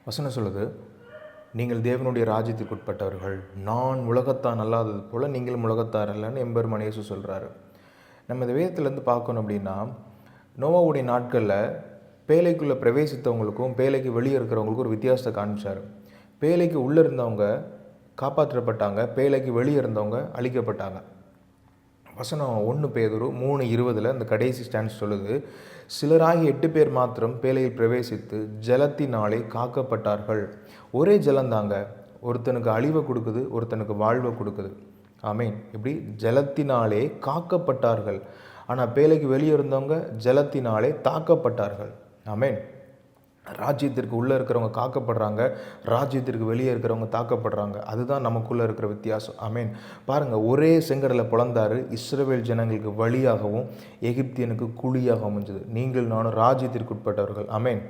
வசனம் சொல்லுது, நீங்கள் தேவனுடைய ராஜ்யத்துக்கு உட்பட்டவர்கள், நான் உலகத்தான் அல்லாதது போல் நீங்களும் உலகத்தார் அல்லன்னு எம்பெருமான் இயேசு சொல்கிறாரு. நம்ம இந்த வேதத்துலேருந்து பார்க்கணும் அப்படின்னா, நோவாவுடைய நாட்களில் பேழைக்குள்ளே பிரவேசித்தவங்களுக்கும் பேழைக்கு வெளியே இருக்கிறவங்களுக்கும் ஒரு வித்தியாசத்தை காமிச்சார். பேழைக்கு உள்ளே இருந்தவங்க காப்பாற்றப்பட்டாங்க, பேழைக்கு வெளியே இருந்தவங்க அழிக்கப்பட்டாங்க. வசனம் 1 பேதுரு 3:20 இந்த கடைசி ஸ்டான்ஸ் சொல்லுது, சிலராகி 8 பேர் மாத்திரம் பேழையில் பிரவேசித்து ஜலத்தினாலே காக்கப்பட்டார்கள். ஒரே ஜலந்தாங்க, ஒருத்தனுக்கு அழிவை கொடுக்குது, ஒருத்தனுக்கு வாழ்வை கொடுக்குது. ஆமீன். இப்படி ஜலத்தினாலே காக்கப்பட்டார்கள். ஆனால் பேழைக்கு வெளியே இருந்தவங்க ஜலத்தினாலே தாக்கப்பட்டார்கள். ஆமீன். ராஜ்யத்திற்கு உள்ளே இருக்கிறவங்க காக்கப்படுறாங்க, ராஜ்யத்திற்கு வெளியே இருக்கிறவங்க தாக்கப்படுறாங்க. அதுதான் நமக்குள்ளே இருக்கிற வித்தியாசம். ஆமீன். பாருங்கள், ஒரே செங்கடலை பிளந்தாரு, இஸ்ரவேல் ஜனங்களுக்கு வழியாகவும் எகிப்தியனுக்கு குழியாகவும் அமைஞ்சது. நீங்கள் நானும் ராஜ்யத்திற்கு உட்பட்டவர்கள். ஆமீன்.